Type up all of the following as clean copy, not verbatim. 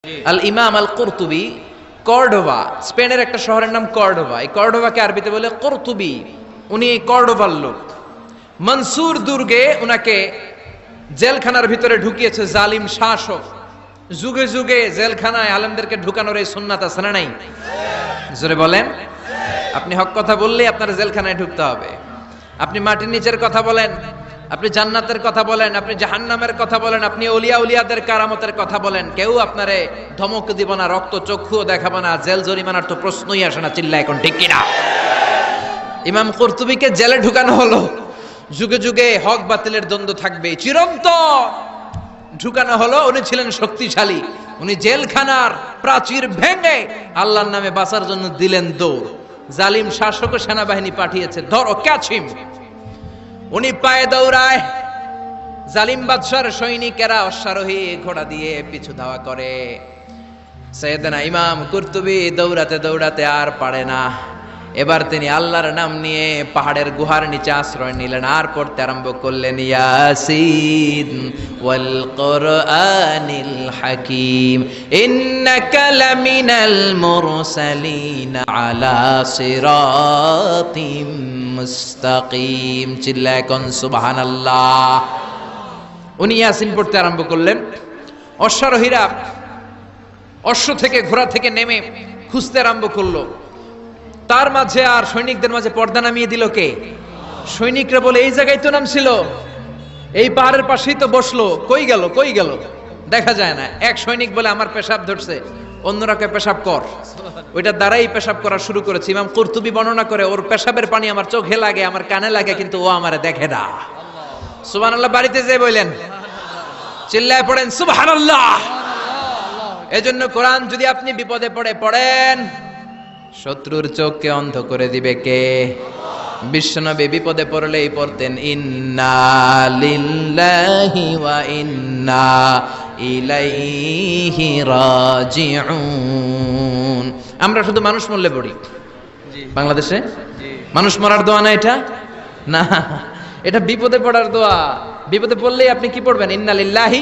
আল ইমাম আল কুরতুবী কর্ডোবা, স্পেনের একটা শহরের নাম কর্ডোবা। এই কর্ডোবাকে আরবিতে বলে কুরতুবী। উনি কর্ডোবার লোক। মনসুর দুর্গে উনাকে জেলখানার ভিতরে ঢুকিয়েছে জালিম শাসক। যুগে যুগে জেলখানায় আলেমদেরকে ঢুকানোর এই সুন্নাত আছে না নাই? জোরে বলেন। আপনি হক কথা বললেই আপনার জেলখানায় ঢুকতে হবে। আপনি মাটির নিচের কথা বলেন, আপনি জান্নাতের কথা বলেন, আপনি জাহান্নামের কথা বলেন, আপনি ওলিয়া উলিয়াদের কারামতের কথা বলেন, কেউ আপনারে ধমক দিব না, রক্ত চক্ষুও দেখাবো না, জেল জরিমানার তো প্রশ্নই আসে না। চিল্লা এখন ঠিক কিনা? ইমাম কুরতুবীকে জেলে ঢুকানো হলো। যুগে যুগে হক বাতিলের দ্বন্দ্ব থাকবে, চিরন্তন ঢুকানো হলো। উনি ছিলেন শক্তিশালী। উনি জেলখানার প্রাচীর ভেঙে আল্লাহর নামে বাঁচার জন্য দিলেন দৌড়। জালিম শাসক ও সেনাবাহিনী পাঠিয়েছে, ধরো ক্যাচিম। উনি পায়ে দৌড়ায়, জালিম বাদশার সৈনিকেরা অশ্বারোহী ঘোড়া দিয়ে পিছু ধাওয়া করে। সাইয়েদনা ইমাম কুরতুবী দৌড়াতে দৌড়াতে আর পারে না। এবার তিনি আল্লাহর নাম নিয়ে পাহাড়ের গুহার নিচে আশ্রয় নিলেন, আর পড়তে আরম্ভ করলেন ইয়াসিন ওয়াল কুরআনিল হাকীম ইন্নাকা লামিনাল মুরসালিন আলা সিরাতিম মুস্তাকিম। চিল্লায় কোন সুবহানাল্লাহ। উনি ইয়াসিন পড়তে আরম্ভ করলেন। অশ্বারোহীরা অশ্ব থেকে ঘোড়া থেকে নেমে খুঁজতে আরম্ভ করলো। তার মাঝে আর সৈনিকদের মাঝে পর্দা নামিয়ে দিল কে? সৈনিকরা বলে এই জায়গায় তো নাম ছিল, এই পাহাড়ের পাশেই তো বসলো, কই গেল কই গেল, দেখা যায় না। এক সৈনিক বলে আমার পেশাব ধরছে, অন্যরা কে পেশাব কর। ওইটা দ্বারাই পেশাব করা শুরু করেছে। ইমাম কুরতুবী বর্ণনা করে, ওর পেশাবের পানি আমার চোখে লাগে, আমার কানে লাগে, কিন্তু ও আমারে দেখে না। সুবহানাল্লাহ। বাড়িতে যে বললেন, চিল্লায় পড়েন সুবহানাল্লাহ। এজন্য কোরআন যদি আপনি বিপদে পড়ে পড়েন, শত্রুর চোখকে অন্ধ করে দিবে কে? বিশ্বনবী বিপদে পড়লেই পড়তেন ইন্না লিল্লাহি ওয়া ইন্না ইলাইহি রাজিউন। আমরা শুধু মানুষ মরলে পড়ি বাংলাদেশে। মানুষ মরার দোয়া না এটা, না, এটা বিপদে পড়ার দোয়া। বিপদে পড়লেই আপনি কি পড়বেন? ইন্না লিল্লাহি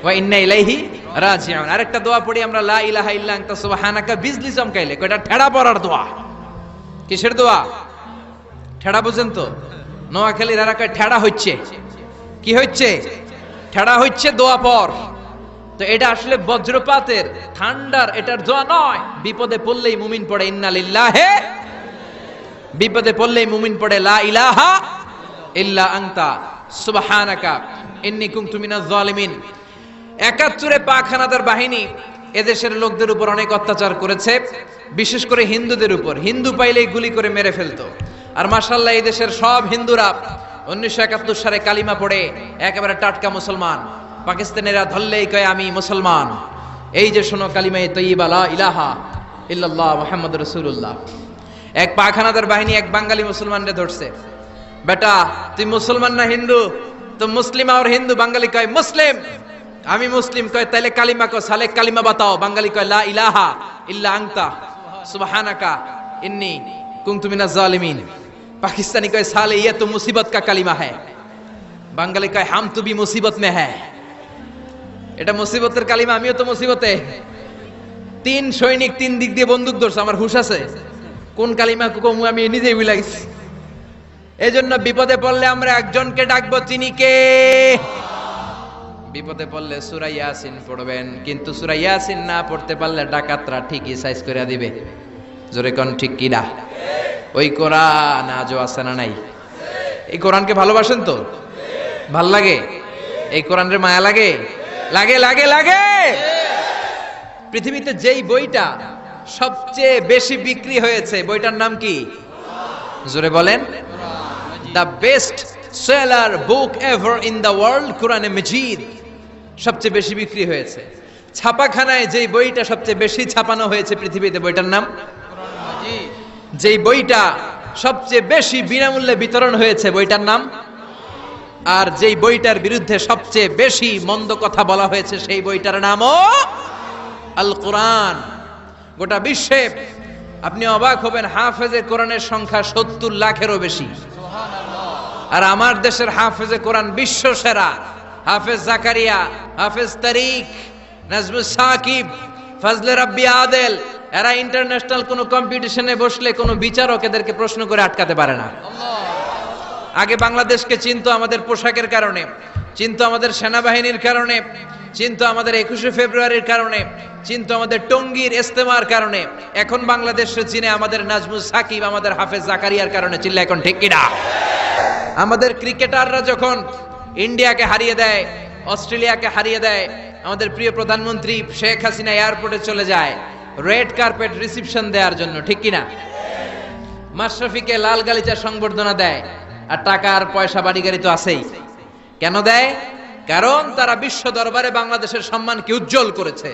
ওয়া ইন্না ইলাইহি রাজিউন। আরেকটা দোয়া পড়ি আমরা, লা ইলাহা ইল্লা আনতা সুবহানাকা, বিজলি চমকাইলে। এটা ঠেড়া পড়ার দোয়া। কিসের দোয়া? ঠেড়া বুঝেন তো? নোয়াখালীর এলাকায় ঠেড়া হচ্ছে। কি হচ্ছে? ঠেড়া হচ্ছে দোয়া পর। তো এটা আসলে বজ্রপাতের ঠান্ডার এটার দোয়া নয়। বিপদে পড়লেই মুমিন পড়ে ইন্না লিল্লাহি, বিপদে পড়লেই মুমিন পড়ে লা ইলাহা ইল্লা আনতা সুবহানাকা ইন্নী কুনতু মিনাজ জালিমিন। ৭১ পাক হানাদার বাহিনী এদেশের লোকদের উপর অনেক অত্যাচার করেছে, বিশেষ করে হিন্দুদের উপর। হিন্দু পাইলেই গুলি করে মেরে ফেলতো। আর মাশাআল্লাহ এই দেশের সব হিন্দুরা ১৯৭১ সালে কালিমা পড়ে একেবারে টাটকা মুসলমান। পাকিস্তানিরা ধরলেই কয় আমি মুসলমান। এই যে শোনো কালিমায়ে তয়্যিবা লা ইলাহা ইল্লাল্লাহ মুহাম্মাদুর রাসূলুল্লাহ। এক পাক হানাদার বাহিনী এক বাঙালি মুসলমানরে ধরছে। বেটা তুই মুসলমান না হিন্দু? তো মুসলিম আর হিন্দু। বাঙালি কয় মুসলিম। আমি মুসলিম। কয় তাইলে কালিমা কো, সালে কালিমা বাতাও। বাঙালি কয় লা ইলাহা ইল্লা আনতা সুবহানাকা ইন্নী কুনতু মিনাজ জালিমিন। পাকিস্তানি কয় সালে ये तो मुसीबत का কালিমা है। বাঙালি কয় হাম তো भी मुसीबत में है। এটা মুসিবতের কালিমা, আমিও তো মুসিবতে। ৩ সৈনিক ৩ দিক দিয়ে বন্দুক ধরছে। আমার হুঁশ আছে কোন কালিমা কমু আমি নিজেই ভুলে গেছি। এজন্য বিপদে পড়লে আমরা একজনকে ডাকবো, তিনি কে? বিপদে পড়লে সূরা ইয়াসিন পড়বেন। কিন্তু সূরা ইয়াসিন না পড়তে পারলে ডাকাতরা ঠিকই সাইজ করে দিবে। জোরে কোন ঠিক কি না? ওই কোরআন আজও আছে না নাই? এই কোরআনকে ভালোবাসেন তো? ভাল লাগে? এই কোরআনের মায়া লাগে? লাগে লাগে লাগে। পৃথিবীতে যেই বইটা সবচেয়ে বেশি বিক্রি হয়েছে বইটার নাম কি? জোরে বলেন। The best seller book ever in the world, কোরআনে মাজিদ সবচেয়ে বেশি বিক্রি হয়েছে। ছাপাখানায় যেই বইটা সবচেয়ে বেশি ছাপানো হয়েছে পৃথিবীতে, বইটার নাম কোরআন মাজিদ। যেই বইটা সবচেয়ে বেশি বিনামূল্যে বিতরণ হয়েছে, বইটার নাম। আর যেই বইটার বিরুদ্ধে সবচেয়ে বেশি মন্দ কথা বলা হয়েছে, সেই বইটার নামও আল কোরআন। গোটা বিশ্বে আপনি অবাক হবেন, হাফেজে কোরআনের সংখ্যা ৭০ লাখেরও বেশি। আর আমার দেশের হাফেজে কোরআন বিশ্ব সেরা। হাফেজ জাকারিয়া, হাফেজ তারিক, নাজমুস সাকিব, ফজলে রাব্বি আদেল, এরা ইন্টারন্যাশনাল কোন কম্পিটিশনে বসলে কোন বিচারক এদেরকে প্রশ্ন করে আটকাতে পারে না। আগে বাংলাদেশকে চিনতো আমাদের পোশাকের কারণে, চিনতো আমাদের সেনাবাহিনীর কারণে, চিনতো আমাদের 21শে ফেব্রুয়ারির কারণে, চিনতো আমাদের টঙ্গীর ইস্তেমার কারণে। এখন বাংলাদেশে চিনে আমাদের নাজমুস সাকিব, আমাদের হাফেজ জাকারিয়ার কারণে। চিল্লা এখন ঠিক কিনা? আমাদের ক্রিকেটাররা যখন ইন্ডিয়াকে হারিয়ে দেয়, অস্ট্রেলিয়াকে হারিয়ে দেয়, আমাদের প্রিয় প্রধানমন্ত্রী শেখ হাসিনা এয়ারপোর্টে চলে যায় রেড কার্পেট রিসিপশন দেওয়ার জন্য, ঠিক কিনা? মাশরাফিকে লাল গালিচা সংবর্ধনা দেয়, আর টাকা আর পয়সা বাড়ি গাড়ি তো আছেই। কেন দেয়? কারণ তারা বিশ্ব দরবারে বাংলাদেশের সম্মানকে উজ্জ্বল করেছে।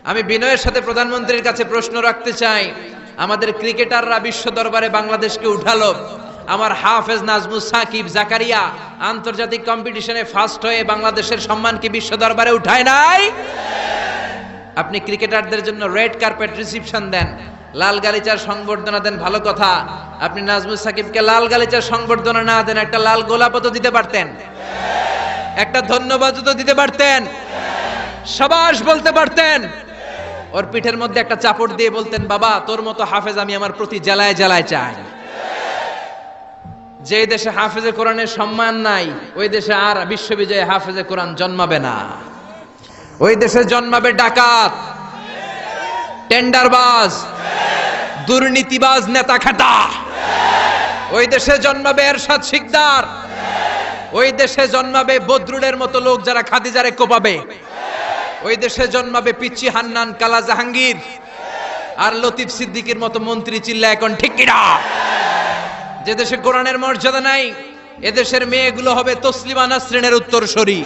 আমি বিনয়ের সাথে প্রধানমন্ত্রীর কাছে প্রশ্ন রাখতে চাই, আমাদের ক্রিকেটাররা বিশ্ব দরবারে বাংলাদেশকে উঠালো, আমার হাফেজ নাজমুস সাকিব, জাকারিয়া আন্তর্জাতিক কম্পিটিশনে ফার্স্ট হয়ে বাংলাদেশের সম্মানকে বিশ্ব দরবারে উঠায় নাই? আপনি ক্রিকেটারদের জন্য রেড কার্পেট রিসিপশন দেন, লাল গালিচার সংবর্ধনা দেন, ভালো কথা। আপনি নাজমুস সাকিবকে লাল গালিচার সংবর্ধনা না দেন, একটা লাল গোলাপও তো দিতে পারতেন, একটা ধন্যবাদ তো দিতে পারতেন, সাবাস বলতে পারতেন, ওর পিঠের মধ্যে একটা চাপড় দিয়ে বলতেন, বাবা তোর মতো হাফেজ আমি আমার প্রতি জেলায় জেলায় চাই। যে দেশে হাফেজে কোরআনের সম্মান নাই, ওই দেশে আর বিশ্ববিজয়ে হাফেজে কোরআন জন্মাবে না। ওই দেশে জন্মাবে ডাকাত, টেন্ডারবাজ, দুর্নীতিবাজ, নেতা খাটা। ওই দেশে জন্মাবে এরশাদ শিকদার, ওই দেশে জন্মাবে বদরুলের মতো লোক যারা খাদিজারে কোপাবে। ওই দেশে জন্মাবে পিচ্চি হান্নান, কালা জাহাঙ্গীর আর লতিফ সিদ্দিকীর মতো মন্ত্রী। চিল্লা এখন ঠিক কিনা? যে দেশে কোরআনের মর্যাদা নাই, এদেশের মেয়েগুলো হবে তসলিমা নাসরিনের উত্তরসূরি।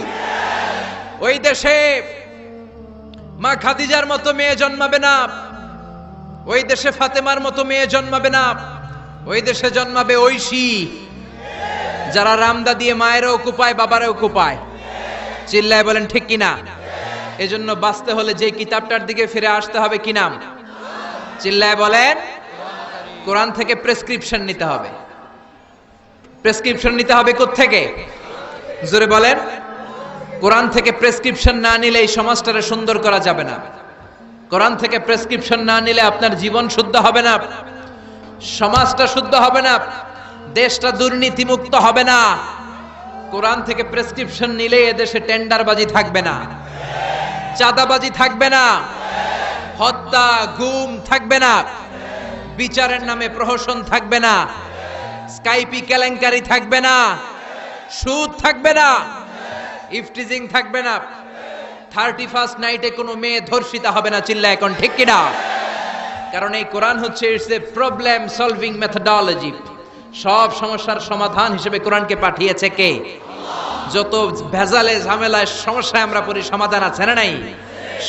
ওই দেশে মা খাদিজার মতো মেয়ে জন্মাবে না, ওই দেশে ফাতেমার মতো মেয়ে জন্মাবে না। ওই দেশে জন্মাবে ঐশী, যারা রামদা দিয়ে মায়েরও কুপায়, বাবারও কুপায়। চিল্লায় বলেন ঠিক কিনা? এজন্য বাঁচতে হলে যে কিতাবটার দিকে ফিরে আসতে হবে, কি নাম? চিল্লায় বলেন। কোরআন থেকে প্রেসক্রিপশন নিতে হবে। প্রেসক্রিপশন নিতে হবে কোত্থেকে? জোরে বলেন। কোরআন থেকে প্রেসক্রিপশন না নিলে এই সমাজটারে সুন্দর করা যাবে না। কোরআন থেকে প্রেসক্রিপশন না নিলে আপনার জীবন শুদ্ধ হবে না, সমাজটা শুদ্ধ হবে না, দেশটা দুর্নীতি মুক্ত হবে না। কোরআন থেকে প্রেসক্রিপশন নিলে এদেশে টেন্ডারবাজি থাকবে না, চাঁদাবাজি থাকবে না, হত্যা গুম থাকবে না, বিচারের নামে প্রহসন থাকবে না, স্কাইপি কেলেঙ্কারি থাকবে না, সুদ থাকবে না, ইফটিজিং থাকবে না, 31st নাইটে কোনো মেয়ে ধর্ষিতা হবে না। চিল্লা এখন ঠিক কিনা? কারণ এই কোরআন হচ্ছে it's a problem solving methodology. সব সমস্যার সমাধান হিসেবে কোরআনকে পাঠিয়েছে কে? যত ভেজালে ঝামেলায় সমস্যায় আমরা পড়ি, সমাধান আছে না নাই?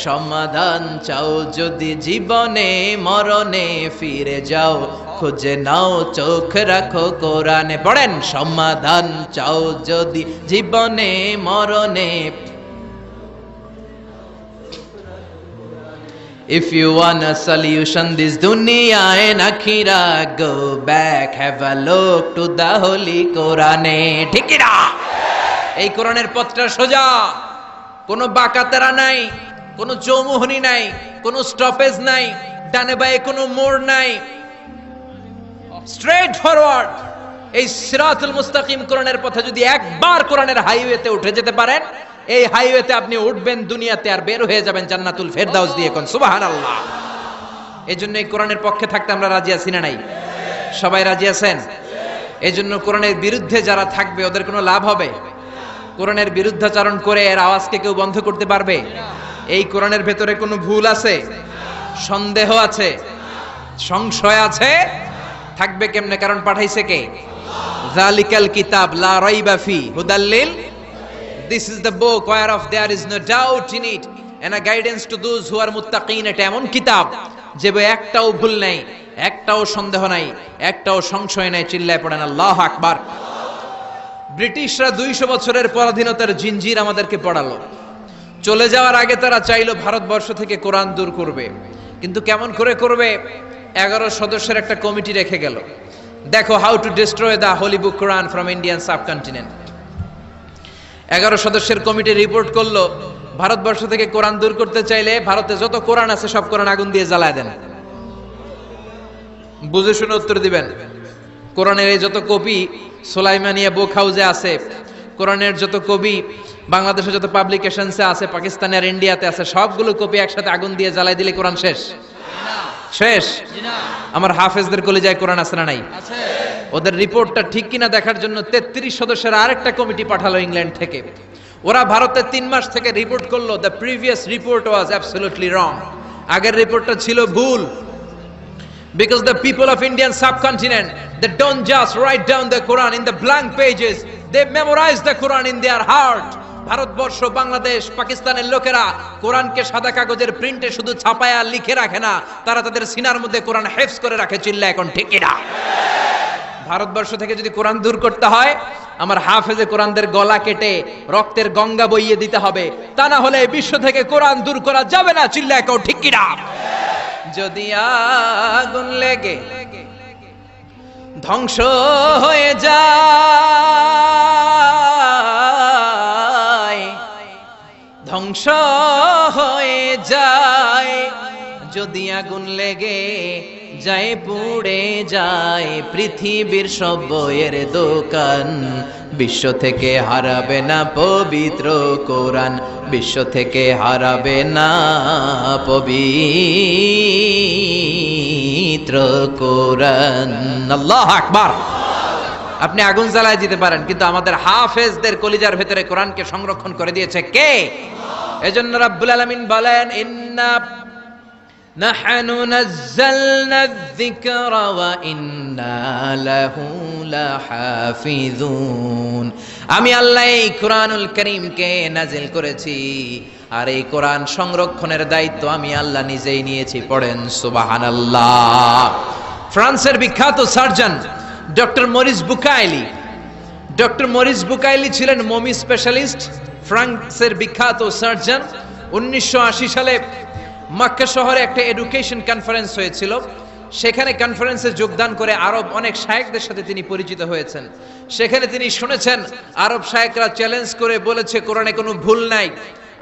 সমাধান চাও যদি জীবনে, মরণে ফিরে যাও, খুঁজে নাও চোখ রাখো কোরআনে। পড়েন, সমাধান চাও যদি জীবনে, মরণে। If you want a solution this dunya and akhirah, go back, have a look to the holy Quran. ঠিক কি না? এই কোরআনের পথটা সোজা, কোনো বাঁকাতেরা নাই, কোনো চৌমুহনী নাই, কোনো স্টপেজ নাই, ডানে বাঁয়ে কোনো মোড় নাই, স্ট্রেট ফরওয়ার্ড। এই সিরাতুল মুস্তাকিম কোরআনের পথে যদি একবার কোরআনের হাইওয়েতে উঠে যেতে পারেন, এই হাইওয়েতে আপনি উঠবেন দুনিয়াতে, আর বের হয়ে যাবেন জান্নাতুল ফেরদাউস দিয়ে। কোন সুবহানাল্লাহ। এই জন্য এই কোরআনের পক্ষে থাকতে আমরা রাজি আছি না নাই? সবাই রাজি আছেন? এই জন্য কোরআনের বিরুদ্ধে যারা থাকবে ওদের কোনো লাভ হবে? কোরআনের বিরুদ্ধাচরণ করে এর আওয়াজকে কেউ বন্ধ করতে পারবে? এই কোরআনের ভেতরে কোনো ভুল আছে, সন্দেহ আছে, সংশয় আছে? থাকবে কেমনে? কারণ পাঠাইছে কে? যালিকাল কিতাব লা রাইবা ফি হুদাল লিল, this is the book whereof there is no doubt in it and a guidance to those who are muttaqin. এটা এমন কিতাব যে একটাও ভুল নাই, একটাও সন্দেহ নাই, একটাও সংশয় নাই। চিল্লায় পড়েন আল্লাহু আকবার। ব্রিটিশরা 200 বছরের পরাধীনতার জিনজির আমাদেরকে পড়ালো। চলে যাওয়ার আগে তারা চাইলো ভারতবর্ষ থেকে কোরআন দূর করবে, কিন্তু কেমন করে করবে? 11 সদস্যের একটা কমিটি রেখে গেল। দেখো, how to destroy the Holi book Quran from Indian subcontinent. 11 সদস্যের কমিটি রিপোর্ট করলো, ভারতবর্ষ থেকে কোরআন দূর করতে চাইলে ভারতে যত কোরআন আছে সব কোরআন আগুন দিয়ে জ্বালায় দেন। বুঝে শুনে উত্তর দিবেন। কোরআনের এই যত কপি সুলাইমানিয়া বুক হাউসে আছে, কোরআনের যত কপি বাংলাদেশে যত পাবলিকেশনসে আছে, পাকিস্তানে আর ইন্ডিয়াতে আছে, সবগুলো কপি একসাথে আগুন দিয়ে জ্বালাই দিলে কোরআন শেষ? শেষ? আমার হাফেজদের কলিজায় কোরআন আছে না নাই? ওদের রিপোর্টটা ঠিক কিনা দেখার জন্য 33 সদস্যের আরেকটা কমিটি পাঠালো ইংল্যান্ড থেকে। ওরা ভারতে 3 মাস থেকে রিপোর্ট করলো, the previous report was absolutely রং। আগের রিপোর্টটা ছিল ভুল। Because the people of Indian subcontinent, they don't just write down the Quran in the blank pages, they memorize the Quran in their heart. Bharatvarsha, Bangladesh, পাকিস্তানের লোকেরা কোরআনকে সাদা কাগজের প্রিন্টে শুধু ছাপায়া লিখে রাখে না, তারা তাদের সিনার মধ্যে কোরআন হেফজ করে রাখে। চিল্লা এখন ঠিক কিনা? ভারতবর্ষ থেকে যদি কোরআন দূর করতে হয়, আমার হাফেজে কোরআনদের গলা কেটে রক্তের গঙ্গা বইয়ে দিতে হবে, তা না হলে বিশ্ব থেকে কোরআন দূর করা যাবে না। চিল্লা এখন ঠিক কিনা? যদি আগুন লেগে ধ্বংস হয়ে যায়, ধ্বংস হয়ে যায়, যদি আগুন লেগে যায় পুড়ে যায় পৃথিবীর সব বইয়ের দোকান, বিশ্ব থেকে হারাবে না পবিত্র কোরআন, বিশ্ব থেকে হারাবে না পবিত্র কোরআন। আল্লাহু আকবার। আপনি আগুন জ্বালায় দিতে পারেন, কিন্তু আমাদের হাফেজদের কলিজার ভেতরে কোরআনকে সংরক্ষণ করে দিয়েছে কে? এজন্য রাব্বুল আলামিন বলেন, ইন্না নাহনু নাযালনা যিকরা ওয়া ইন্না লাহু লাহাফিজুন। আমি আল্লাহ এই কোরআনুল কারীমকে নাজিল করেছি, আর এই কোরআন সংরক্ষণের দায়িত্ব আমি আল্লাহ নিজেই নিয়েছি। পড়েন সুবহানাল্লাহ। ফ্রান্সের বিখ্যাত surgeon doctor Morris Bucaille, doctor Morris Bucaille ছিলেন মমি স্পেশালিস্ট, ফ্রান্সের বিখ্যাত সার্জন। 1980 সালে মক্কা শহরে একটা এডুকেশন কনফারেন্স হয়েছিল। সেখানে কনফারেন্সে যোগদান করে আরব অনেক শায়েখদের সাথে তিনি পরিচিত হয়েছেন। সেখানে তিনি শুনেছেন আরব শায়েখরা চ্যালেঞ্জ করে বলেছে কোরআনে কোনো ভুল নাই।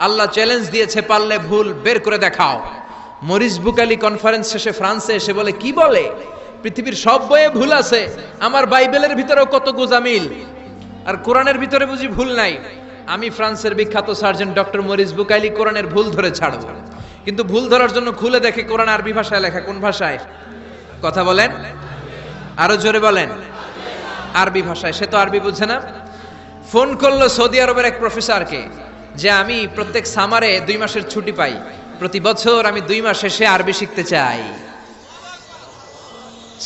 আল্লাহ চ্যালেঞ্জ দিয়েছে, পারলে ভুল বের করে দেখাও। মরিস বুকাইলি কনফারেন্স শেষে ফ্রান্সে এসে বলে, কি বলে? পৃথিবীর সব বইয়ে ভুল আছে, আমার বাইবেলের ভিতরেও কত গোজামিল, আর কোরআনের ভিতরে বুঝি ভুল নাই? আমি ফ্রান্সের বিখ্যাত সার্জন ডক্টর মরিস বুকাইলি কোরআনের ভুল ধরে ছাড়ব। কিন্তু ভুল ধরার জন্য খুলে দেখে কোরআন আরবি ভাষায় লেখা। কোন ভাষায়? কথা বলেন, আরো জোরে বলেন। আরবি ভাষায়। সে তো আরবি বুঝে না। ফোন করলো সৌদি আরবের এক প্রফেসরকে, যে আমি প্রত্যেক সামারে 2 মাসের ছুটি পাই, প্রতি বছর আমি 2 মাস শেষে আরবি শিখতে চাই।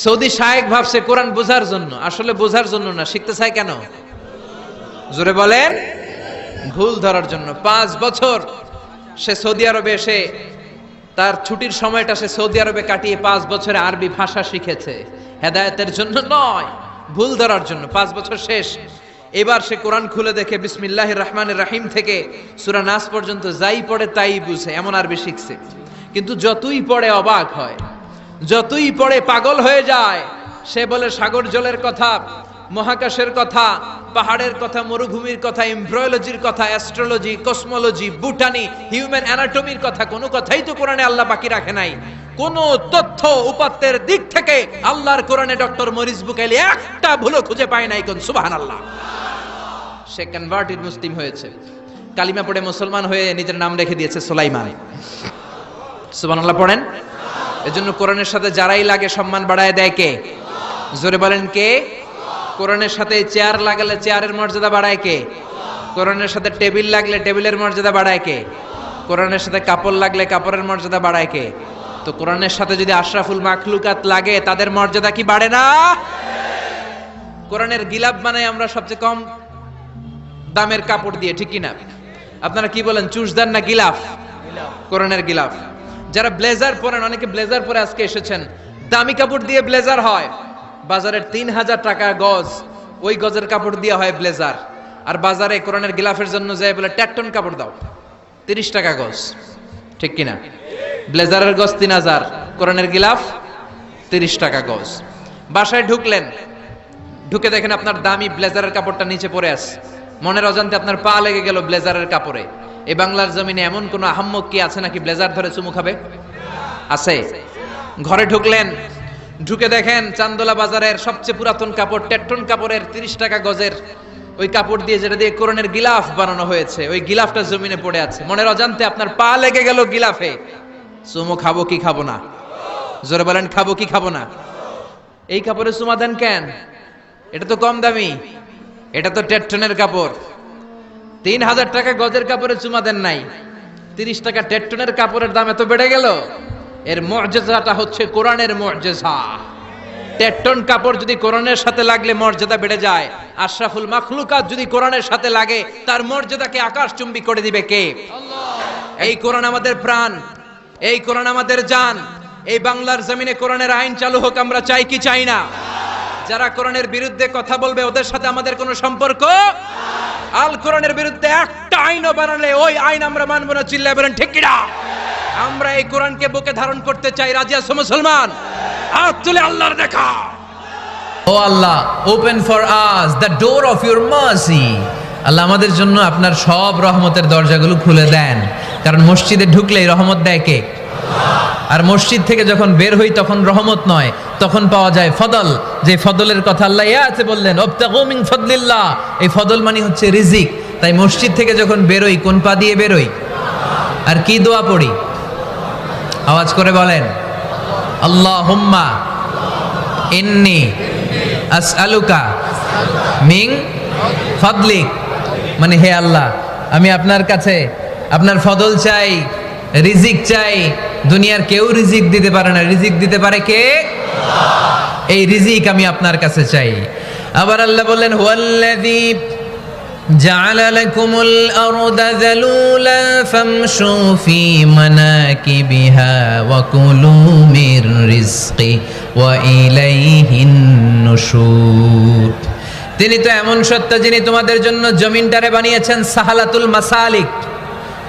সৌদি শায়েখ ভাবছে কোরআন বোঝার জন্য, আসলে বোঝার জন্য না। শিখতে চায় কেন? জোরে বলেন। ভুল ধরার জন্য। 5 বছর সে সৌদি আরবে এসে তার ছুটির সময়টা সে সৌদি আরবে কাটিয়ে 5 বছরে আরবি ভাষা শিখেছে। হেদায়েতের জন্য নয়, ভুল ধরার জন্য। 5 বছর শেষ। এবার সে কোরআন খুলে দেখে বিসমিল্লাহির রহমানির রহিম থেকে সূরা নাস পর্যন্ত যাই পড়ে তাই বুঝে, এমন আরবি শিখছে। কিন্তু যতই পড়ে অবাক হয়, যতই পড়ে পাগল হয়ে যায়। সে বলে সাগর জলের কথা, মহাকাশের কথা, পাহাড়ের কথা, মরুভূমির কথা, এমব্রয়োলজির কথা, অ্যাস্ট্রোলজি, কসমোলজি, বুটানি, হিউম্যান অ্যানাটমির কথা, কোনো কথাই তো কোরআনে আল্লাহ বাকি রাখে নাই। কোন তথ্য উপাত্তের দিক থেকে আল্লাহর কোরআনে ডক্টর মরিস বুকাইলি একটা ভুলও খুঁজে পায় নাই। কোন সুবহানাল্লাহ। সে কনভার্টেড মুসলিম হয়েছে, কালিমা পড়ে মুসলমান হয়ে নিজের নাম রেখে দিয়েছে সুলাইমান। সুবহানাল্লাহ পড়েন। এজন্য কোরআনের সাথে যারাই লাগে সম্মান বাড়ায় দেয় কে? জোরে বলেন কে? কোরআনের সাথে চেয়ার লাগালে চেয়ারের মর্যাদা বাড়ায় কে? কোরআনের সাথে টেবিল লাগলে টেবিলের মর্যাদা বাড়ায় কে? কোরআনের সাথে কাপড় লাগলে কাপড়ের মর্যাদা বাড়ায় কে? তো কোরআনের সাথে যদি আশরাফুল মাখলুকাত লাগে, তাদের মর্যাদা কি বাড়ে না? কোরআনের গিলাফ বানাই আমরা সবচেয়ে কম দামের কাপড় দিয়ে, ঠিক কিনা? আপনারা কি বলেন, চুষদার না গিলাফ? কোরআনের গিলাফ। যারা ব্লেজার পরেন, অনেকে ব্লেজার পরে আজকে এসেছেন, দামি কাপড় দিয়ে ব্লেজার হয়। বাজারের 3000 টাকা গজ, ওই গজের কাপড় দিয়ে হয় ব্লেজার। আর বাজারে কোরআনের গিলাফের জন্য যায় বলে ট্যাটন কাপড় দাও, 30 টাকা গজ, ঠিক কিনা? ব্লেজারের গজ 3000, কোরআনের গিলাফ 30 টাকা গজ। বাসায় ঢুকলেন, ঢুকে দেখেন আপনার দামি ব্লেজারের কাপড়টা নিচে পড়ে আছে। মনের অজান্তে আপনার পা লেগে গেল ব্লেজারের কাপড়ে। এই বাংলার জমিনে এমন কোন আহাম্মক কি আছে নাকি ব্লেজার ধরে চুমু খাবে? আছে? ঘরে ঢুকলেন, ঢুকে দেখেন চান্দোলা বাজারের সবচেয়ে পুরাতন কাপড়, টেট্টন কাপড়ের 30 টাকা গজের ওই কাপড় দিয়ে, যেটা দিয়ে কোরআনের গিলাফ বানানো হয়েছে, ওই গিলাফটা জমিনে পড়ে আছে। মনের অজান্তে আপনার পা লেগে গেল গিলাফে। চুমু খাবো কি খাবো না? জোরে বলেন, খাবো কি খাবো না? এই কাপড়ে চুমা দেন কেন? এটা তো কম দামি, এটা তো টেট্টনের কাপড়। 3000 টাকা গজের কাপড়ে চুমা দেন নাই, 30 টাকা টেট্টনের কাপড়ের দাম এত বেড়ে গেল। এর মুআজিজাটা হচ্ছে কোরআনের মুআজিজা। টেট্টন কাপড় যদি কোরআনের সাথে লাগলে মর্যাদা বেড়ে যায়, আশরাফুল মাখলুকাত যদি কোরআনের সাথে লাগে, তার মর্যাদাকে আকাশচুম্বী করে দিবে কে? আল্লাহ। এই কোরআন আমাদের প্রাণ, এই কোরআন আমাদের জান। এই বাংলার জমিনে কোরআনের আইন চালু হোক, আমরা চাই কি চাই না? যারা কোরআনের বিরুদ্ধে কথা বলবে ওদের সাথে আমাদের কোনো সম্পর্ক? আল কোরআনের বিরুদ্ধে একটা আইনও বানালে ওই আইন আমরা মানব না। চিল্লায় বলেন ঠিক কিনা? আমরা এই কোরআনকে বুকে ধারণ করতে চাই। রাজি আছো মুসলমান? হাত তুলে আল্লাহর দেখা। ও আল্লাহ, open for us the door of your mercy. আল্লাহ আমাদের জন্য আপনার সব রহমতের দরজাগুলো খুলে দেন, কারণ মসজিদে ঢুকলেই রহমত দেয় কে? আর মসজিদ থেকে যখন বের হই তখন রহমত নয়, তখন পাওয়া যায় ফদল। যে ফদলের কথা আল্লাহ ইয়াতে বললেন, ওয়াবতাগু মিন ফাদলিল্লাহ। এই ফদল মানে হচ্ছে রিজিক। তাই মসজিদ থেকে যখন বেরোই কোন পা দিয়ে বেরোই? আর কি দোয়া পড়ি? আওয়াজ করে বলেন, আল্লাহুম্মা ইন্নী আসআলুকা মিন ফাদলিক। মানে হে আল্লাহ, আমি আপনার কাছে আপনার ফদল চাই, রিজিক চাই। দুনিয়ার কেউ রিজিক দিতে পারে না, রিজিক দিতে পারে কে? এই রিজিক আমি আপনার কাছে চাই। আবার আল্লাহ বললেন, হুয়াল্লাযী জাআলা লাকুমুল আরদা যালুলা ফামশু ফি মানাকিবিহা ওয়া কুলু মির রিজকি ওয়া ইলাইহিন নুশুর। তিনি তো এমন সত্তা যিনি তোমাদের জন্য জমিনটারে বানিয়েছেন সাহালাতুল মাসালিক,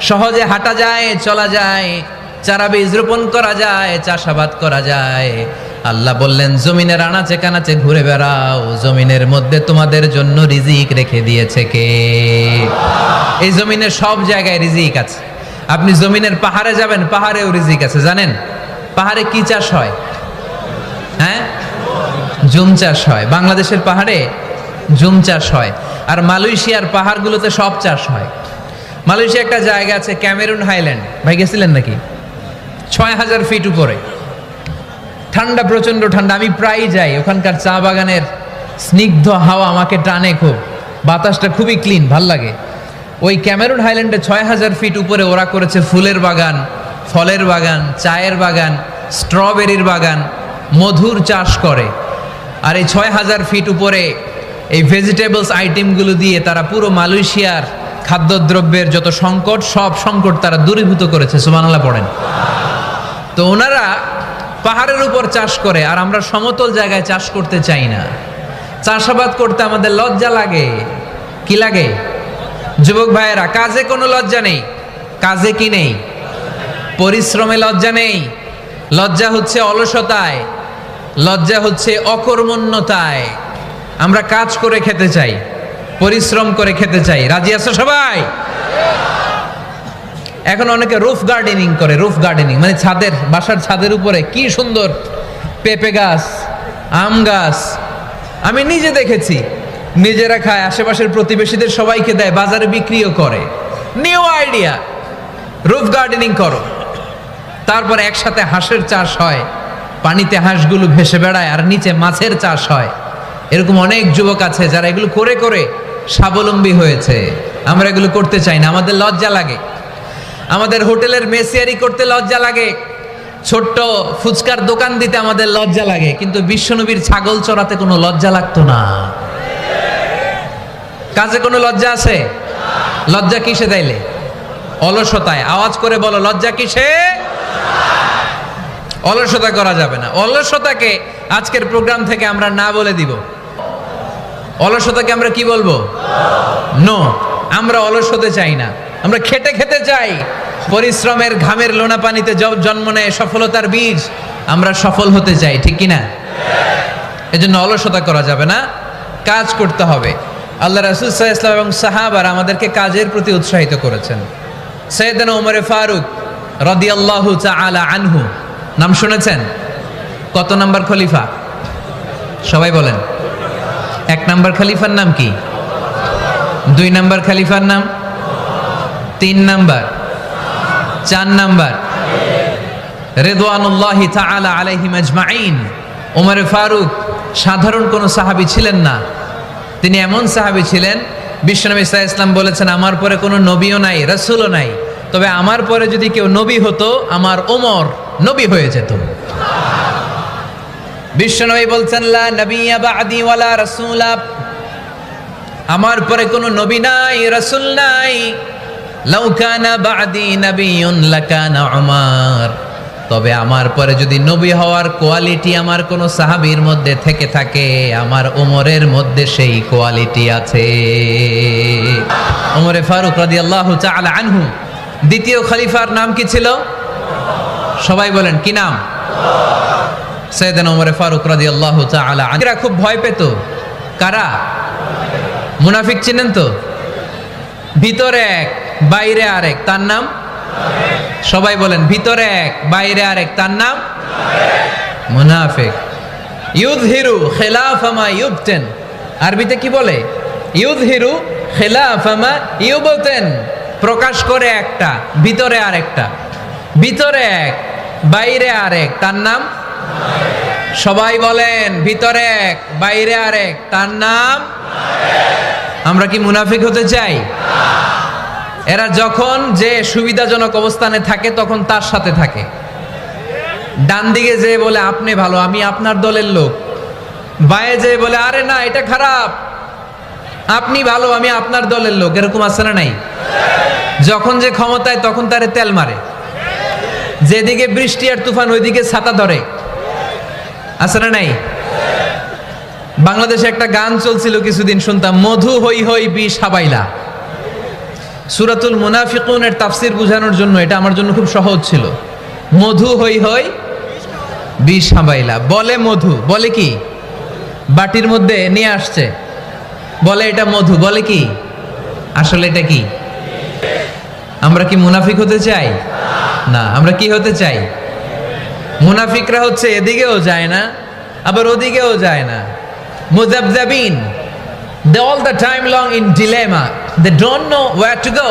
সহজে হাঁটা যায়, চলা যায়, চারা বীজ রোপণ করা যায়, চাষাবাদ করা যায়। আল্লাহ বললেন, জমিনের আনাচে কানাচে ঘুরে বেড়াও, জমিনের মধ্যে তোমাদের জন্য রিজিক রেখে দিয়েছে কে? এই জমিনের সব জায়গায় রিজিক আছে। আপনি জমিনের পাহাড়ে যাবেন, পাহাড়েও রিজিক আছে। জানেন পাহাড়ে কি চাষ হয়? হ্যাঁ, জুম চাষ হয়। বাংলাদেশের পাহাড়ে জুম চাষ হয়, আর মালয়েশিয়ার পাহাড়গুলোতে সব চাষ হয়। মালয়েশিয়া একটা জায়গা আছে ক্যামেরুন হাইল্যান্ড, ভাই গেছিলেন নাকি? 6000 ফিট উপরে, ঠান্ডা, প্রচন্ড ঠান্ডা। আমি প্রায় যাই, ওখানকার চা বাগানের স্নিগ্ধ হাওয়া আমাকে টানে খুব, বাতাসটা খুবই ক্লিন, ভাল লাগে। ওই ক্যামেরুন হাইল্যান্ডে 6000 ফিট উপরে ওরা করেছে ফুলের বাগান, ফলের বাগান, চায়ের বাগান, স্ট্রবেরির বাগান, মধুর চাষ করে। আর এই 6000 ফিট উপরে এই ভেজিটেবলস আইটেমগুলো দিয়ে তারা পুরো মালয়েশিয়ার খাদ্যদ্রব্যের যত সংকট, সব সংকট তারা দূরীভূত করেছে। সুবহানাল্লাহ পড়েন। তো ওনারা পাহাড়ের উপর চাষ করে, আর আমরা সমতল জায়গায় চাষ করতে চাই না। চাষাবাদ করতে আমাদের লজ্জা লাগে। কি লাগে? যুবক ভাইয়েরা, কাজে কোনো লজ্জা নেই। কাজে কি নেই? পরিশ্রমে লজ্জা নেই। লজ্জা হচ্ছে অলসতায়, লজ্জা হচ্ছে অকর্মণ্যতায়। আমরা কাজ করে খেতে চাই, পরিশ্রম করে খেতে চাই। রাজি আছো সবাই? এখন অনেকে রুফ গার্ডেনিং করে। রুফ গার্ডেনিং মানে ছাদের, বাসার ছাদের উপরে কি সুন্দর পেঁপে গাছ, আম গাছ। আমি নিজে দেখেছি, নিজেরা খায়, আশেপাশের প্রতিবেশীদের সবাইকে দেয়, বাজারে বিক্রিও করে। নিউ আইডিয়া, রুফ গার্ডেনিং করো। তারপর একসাথে হাঁসের চাষ হয়, পানিতে হাঁসগুলো ভেসে বেড়ায়, আর নিচে মাছের চাষ হয়। এরকম অনেক যুবক আছে যারা এগুলো করে করে স্বাবলম্বী হয়েছে। আমরা এগুলো করতে চাই না, আমাদের লজ্জা লাগে। আমাদের হোটেলের মেসিয়ারি করতে লজ্জা লাগে, ছোট্ট ফুচকার দোকান দিতে আমাদের লজ্জা লাগে, কিন্তু বিশ্বনবীর ছাগল চড়াতে কোনো লজ্জা লাগতো না। কাজে কোনো লজ্জা আছে? লজ্জা কিসে তাইলে? অলসতায়। আওয়াজ করে বলো, লজ্জা কিসে? অলসতা করা যাবে না। অলসতাকে আজকের প্রোগ্রাম থেকে আমরা না বলে দিব। অলসতাকে আমরা কি বলবো? নো। আমরা অলস হতে চাই না, আমরা খেটে খেতে চাই। পরিশ্রমের ঘামের লোনা পানিতে জন্ম নেয় সফলতার বীজ। আমরা সফল হতে চাই, ঠিক কিনা? এজন্য অলসতা করা যাবে না, কাজ করতে হবে। আল্লাহ রাসূল সাল্লাল্লাহু আলাইহি ওয়াসাল্লাম এবং সাহাবারা আমাদেরকে কাজের প্রতি উৎসাহিত করেছেন। সৈয়দনা ওমর ফারুক রাদিয়াল্লাহু তাআলা আনহু নাম শুনেছেন? কত নাম্বার খলিফা? সবাই বলেন। 1 নাম্বার খলিফার নাম কি? 2 নাম্বার খলিফার নাম? 3 নাম্বার? 4 নাম্বার? রিদওয়ানুল্লাহি তাআলা আলাইহিম আজমাইন। ওমর ফারুক সাধারণ কোন সাহাবী ছিলেন না, তিনি এমন সাহাবী ছিলেন, বিশ্বনবী সাল্লাল্লাহু আলাইহি ওয়াসাল্লাম বলেছেন আমার পরে কোনো নবীও নাই, রাসূলও নাই, তবে আমার পরে যদি কেউ নবী হতো আমার ওমর নবী হয়ে যেত। বিশ্বনবী বলছেন লা নবিয়্যা বা'দি ওয়ালা রাসূলা, আমার পরে কোনো নবী নাই, রাসূল নাই। লাউ কানা বা'দি নাবিয়্যুন লাকানা উমর, তবে আমার পরে যদি নবী হওয়ার কোয়ালিটি আমার কোন সাহাবীর মধ্যে থেকে থাকে, আমার ওমরের মধ্যে সেই কোয়ালিটি আছে। ওমরে ফারুক রাদিয়াল্লাহু তাআলা আনহু দ্বিতীয় খলিফার নাম কি ছিল? সবাই বলেন কি নাম? সৈয়দনা ওমর ফারুক রাদিয়াল্লাহু তাআলা আনহু। এরা খুব ভয় পেত। কারা? মুনাফিক চিনেন তো? ভিতরে এক বাইরে আরেক, তার নাম? সবাই বলেন ভিতরে এক বাইরে আরেক, তার নাম মুনাফিক। ইউযহিরু খিলাফা মা ইউবতিন, আরবিতে কি বলে? ইউযহিরু খিলাফা মা ইউবতিন, প্রকাশ করে একটা ভিতরে আরেকটা। ভিতরে এক বাইরে আরেক, তার নাম? সবাই বলেন ভিতরে এক বাইরে আরেক, তার নাম? আমরা কি মুনাফিক হতে চাই? এরা যখন যে সুবিধাজনক অবস্থানে থাকে তখন তার সাথে থাকে। ডান দিকে যে বলে আপনি ভালো, আমি আপনার দলের লোক। বায়ে যে বলে আরে না এটা খারাপ, আপনি ভালো, আমি আপনার দলের লোক। এরকম আছে না নাই? যখন যে ক্ষমতায় তখন তারে তেল মারে, যেদিকে বৃষ্টি আর তুফান ওইদিকে ছাতা ধরে। আছে না নাই? বাংলাদেশে একটা গান চলছিল কিছুদিন, শুনতাম, মধু হই হই বিষ হাবাইলা। সূরাতুল মুনাফিকুনের তাফসীর বোঝানোর জন্য এটা আমার জন্য খুব সহজ ছিল। মধু হই হই বিষ হাবাইলা, বলে মধু, বলে কি? বাটির মধ্যে নিয়ে আসছে, বলে এটা মধু, বলে কি? আসলে এটা কি? আমরা কি মুনাফিক হতে চাই? না। আমরা কি হতে চাই? মুনাফিকরা হচ্ছে এদিকেও যায় না আবার ওদিকেও যায় না, মুযাবযাবিন। They all the time long in dilemma. They don't know where to go.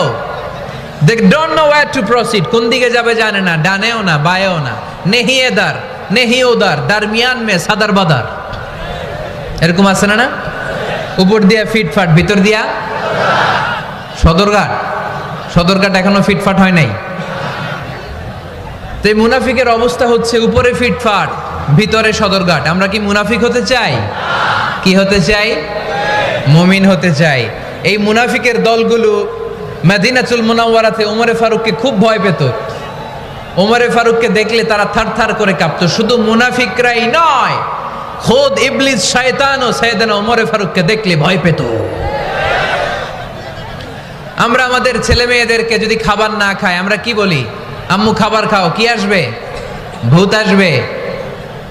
They don't know where to proceed. কোন দিকে যাবে জানে না, ডানেও না বায়েও না। নেহি এদার নেহি ওদার, দারমিয়ান মে সাদার বাদার। এরকম আছে না? উপর দিয়া ফিটফাট, ভিতর দিয়া সদরঘাট। সদরঘাট এখনো ফিটফাট হয় নাই। তো এই মুনাফিকের অবস্থা হচ্ছে উপরে ফিটফাট, ভিতরে সদরঘাট। আমরা কি মুনাফিক হতে চাই? কি হতে চাই? মুমিন হতে চাই। এই মুনাফিকের দলগুলো মদিনাতুল মুনাওয়ারাতে ওমরে ফারুককে খুব ভয় পেত। ওমরে ফারুককে দেখলে তারা থারথার করে কাঁপতো। শুধু মুনাফিকরাই নয়, খোদ ইবলিস শয়তানও সাইয়েদনা ওমরে ফারুককে দেখলে ভয় পেত। আমরা আমাদের ছেলে মেয়েদেরকে যদি খাবার না খায় আমরা কি বলি? আম্মু খাবার খাও। কি আসবে? ভূত আসবে,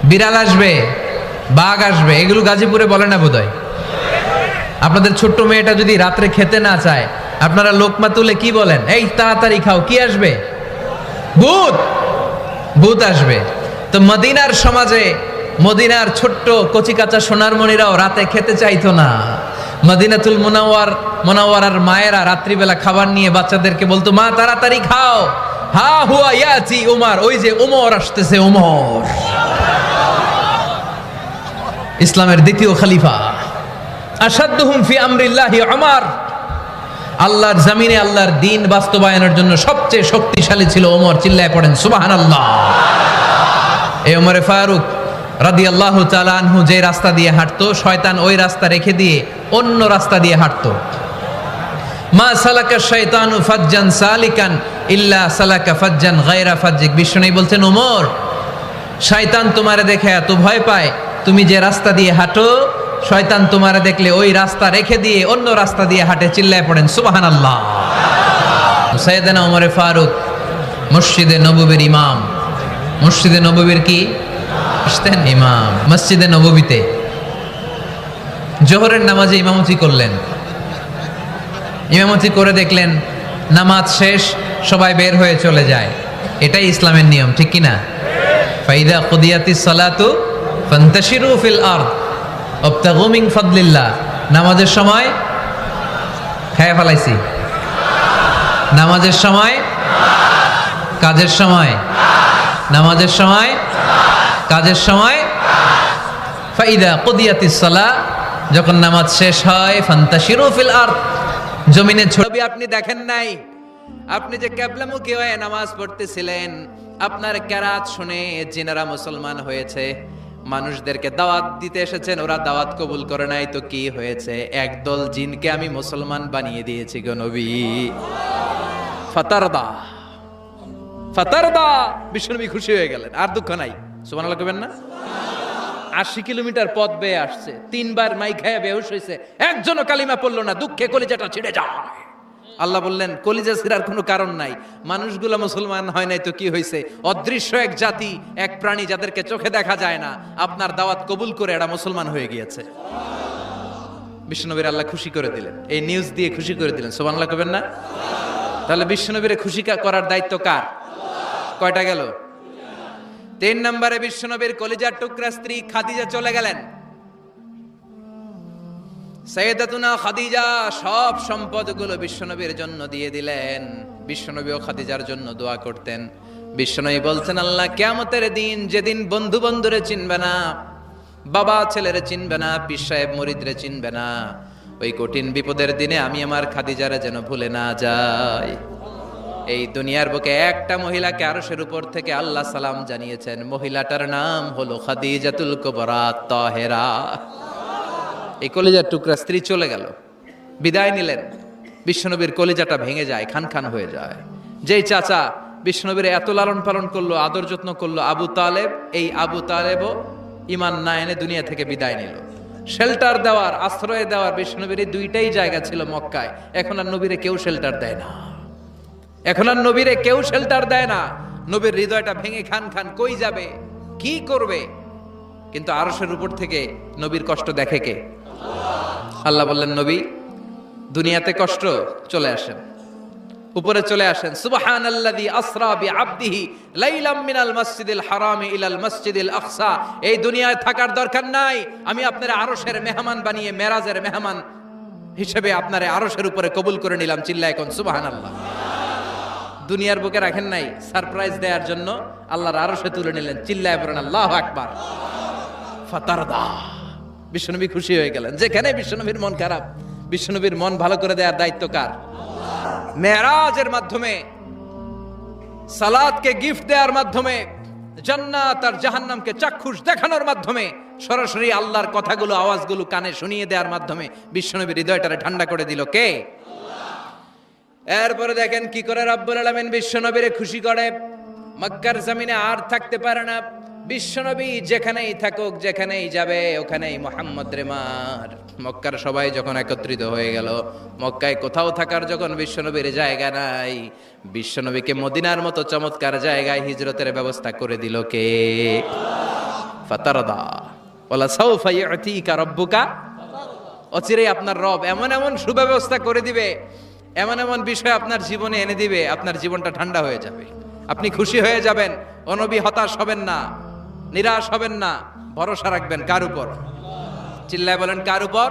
বিড়াল আসবে, বাঘ আসবে। এগুলো গাজীপুরে বলে না বোধহয়। আপনাদের ছোট্ট মেয়েটা যদি রাত্রে খেতে না চায়, আপনারা লোকমা তুলে কি বলেন? এই তাড়াতাড়ি খাও। কি আসবে? ভূত। ভূত আসবে। তো মদিনার সমাজে মদিনার ছোট্ট কচিকাচা সোনারমণিরাও রাতে খেতে চাইতো না। মদিনাতুল মুনাওয়ারার মায়েরা রাত্রিবেলা খাবার নিয়ে বাচ্চাদেরকে বলতো, মা তাড়াতাড়ি খাও, হা হুয়া ইয়াতি উমর, ওই যে উমর আসতেছে। উমর ইসলামের দ্বিতীয় খলিফা। আসাদুহুম ফি আমরিল্লাহি উমর, আল্লাহর জমিনে আল্লাহর দ্বীন বাস্তবায়নের জন্য সবচেয়ে শক্তিশালী ছিল ওমর। চিল্লায় পড়েন সুবহানাল্লাহ। এই ওমরে ফারুক রাদিয়াল্লাহু তাআলা আনহু যে রাস্তা দিয়ে হাঁটতো, শয়তান ওই রাস্তা রেখে দিয়ে অন্য রাস্তা দিয়ে হাঁটতো। মা সালাকা শাইতানু ফাজ্জান সালিকান ইল্লা সালাকা ফাজ্জান গায়রা ফাজ্জিক। বিষ্ণু বলছেন, ওমর, শয়তান তোমারে দেখে এত ভয় পায়, তুমি যে রাস্তা দিয়ে হাঁটো শয়তান তোমারে দেখলে ওই রাস্তা রেখে দিয়ে অন্য রাস্তা দিয়ে হাঁটে। চিল্লায় পড়েন সুবহানাল্লাহ। সাইয়েদনা ওমরে ফারুক মসজিদে নববীর ইমাম। মসজিদে নববীর কি? আসতেন ইমাম। মসজিদে নববীতে জোহরের নামাজে ইমামতি করলেন। ইমামতি করে দেখলেন নামাজ শেষ, সবাই বের হয়ে চলে যায়। এটাই ইসলামের নিয়ম, ঠিক কি না? ফাইদা কুদিয়াতিস সালাতু ফান্তাশিরু ফিল আরদ ওয়াবতাগু মিন ফাদলিল্লাহ। নামাজের সময় খেয়ে ফেলাইছি, নামাজের সময়, কাজের সময়, নামাজের সময়, কাজের সময়। ফাইদা কুদিয়াতিস সালাহ, যখন নামাজ শেষ হয়, ফান্তাশিরু ফিল আরদ, জমিনে ছবি আপনি দেখেন নাই? আপনি যে কিবলামুখী হয়ে নামাজ পড়তেছিলেন, আপনার কেরাত শুনে জিনেরা মুসলমান হয়েছে, মানুষদেরকে দাওয়াত দিতে এসেছেন, ওরা দাওয়াত কবুল করে নাই, তো কি হয়েছে? একদল জিনকে আমি মুসলমান বানিয়ে দিয়েছি গো নবী। ফাতারদা ফাতারদা, বিশ্বনবী খুশি হয়ে গেলেন, আর দুঃখ নাই। সুবহানাল্লাহ কইবেন না? 80 কিলোমিটার পথ বেয়ে আসছে, 3 বার মাই খায়া বেহুশ হয়েছে, একজনও কালিমা পড়লো না, দুঃখে কলিজাটা ছিঁড়ে যায়। আল্লাহ বললেন কলিজা ছিঁড়ার কোনো কারণ নাই, মানুষগুলো মুসলমান হয় নাই তো কি হয়েছে? অদৃশ্য এক জাতি, এক প্রাণী যাদেরকে চোখে দেখা যায় না, আপনার দাওয়াত কবুল করে এরা মুসলমান হয়ে গিয়েছে। বিশ্বনবীর আল্লাহ খুশি করে দিলেন, এই নিউজ দিয়ে খুশি করে দিলেন। সুবহানাল্লাহ কইবেন না? তাহলে বিশ্বনবীরে খুশি করার দায়িত্ব কার? কয়টা গেল? 3 নম্বরে বিশ্বনবীর কলিজার টুকরা স্ত্রী খাদিজা চলে গেলেন। সাইয়েদাতুনা খাদিজা সব সম্পদগুলো বিশ্বনবীর জন্য দিয়ে দিলেন। বিশ্বনবীও খাদিজার জন্য দোয়া করতেন। বিশ্বনবী বলছেন, আল্লাহ কিয়ামতের দিন, যেদিন বন্ধু বন্ধুরে চিনবে না, বাবা ছেলেরে চিনবে না, পীর সাহেব মুরিদরে চিনবে না, ওই কঠিন বিপদের দিনে আমি আমার খাদিজারে যেন ভুলে না যাই। এই দুনিয়ার বুকে একটা মহিলাকে আরশের উপর থেকে আল্লাহ সালাম জানিয়েছেন, মহিলাটার নাম হলো খাদিজাতুল কুবরা তাহেরা। এই কলিজার টুকরা স্ত্রী চলে গেল, বিদায় নিলেন। বিশ্বনবীর কলিজাটা ভেঙে যায়, খান খান হয়ে যায়। যেই চাচা বিশ্বনবীর এত লালন পালন করলো, আদর যত্ন করলো, আবু তালেব, এই আবু তালেবও ঈমান না এনে দুনিয়া থেকে বিদায় নিল। শেল্টার দেওয়ার, আশ্রয় দেওয়ার বিশ্বনবীর এই দুইটাই জায়গা ছিল মক্কায়। এখন আর নবীরে কেউ শেল্টার দেয় না, এখন আর নবীরে কেউ শেল্টার দেয় না। নবীর হৃদয়টা ভেঙে খান খান, কই যাবে, কি করবে? কিন্তু আরশের উপর থেকে নবীর কষ্ট দেখে কে? আল্লাহ বললেন, নবী দুনিয়াতে কষ্ট, চলে আসেন, উপরে চলে আসেন। সুবহানাল্লাযী আসরা বিআবদিহি লাইলাম মিনাল মাসজিদিল হারামি ইলাল মাসজিদিল আকসা। এই দুনিয়ায় থাকার দরকার নাই, আমি আপনার আরশের মেহমান বানিয়ে মেরাজের মেহমান হিসেবে আপনার আরশের উপরে কবুল করে নিলাম। চিল্লায় কোন সুবহানাল্লাহ। দুনিয়ার বুকে রাখেন নাই, সারপ্রাইজ দেওয়ার জন্য আল্লাহর আরশে তুলে নিলেন। চিল্লায় বলেন আল্লাহু আকবার। ফাতারদা, বিশ্বনবী খুশি হয়ে গেলেন। যেখানে বিশ্বনবীর মন খারাপ, বিশ্বনবীর মন ভালো করে দেওয়ার দায়িত্ব কার? মেরাজের মাধ্যমে, সালাতকে গিফট দেওয়ার মাধ্যমে, জান্নাত আর জাহান্নামকে চাক্ষুষ দেখানোর মাধ্যমে, সরাসরি আল্লাহর কথাগুলো, আওয়াজগুলো কানে শুনিয়ে দেওয়ার মাধ্যমে বিশ্বনবীর হৃদয়টারে ঠান্ডা করে দিল কে? এরপরে দেখেন কি করে রব্বুল আলামিন বিশ্বনবীরে খুশি করে। মক্কার জমিনে আর থাকতে পারে না বিশ্বনবী, যেখানেই থাকুক, যেখানেই যাবে, ওখানেই মুহাম্মদ রে মার। মক্কার সবাই যখন একত্রিত হয়ে গেল, মক্কায় কোথাও থাকার যখন বিশ্বনবীর জায়গা নাই, বিশ্বনবীকে মদিনার মতো চমৎকার জায়গায় হিজরতের ব্যবস্থা করে দিল কে? ফাতারদা ওয়ালা সাউফা ইউতিকা রাব্বুকা। অচিরেই আপনার রব এমন এমন সুব্যবস্থা করে দিবে, এমন এমন বিষয় আপনার জীবনে এনে দিবে, আপনার জীবনটা ঠান্ডা হয়ে যাবে, আপনি খুশি হয়ে যাবেন। ও নবী, হতাশ হবেন না, নিরাশ হবেন না, ভরসা রাখবেন কার উপর? চিল্লায় বলেন কার উপর?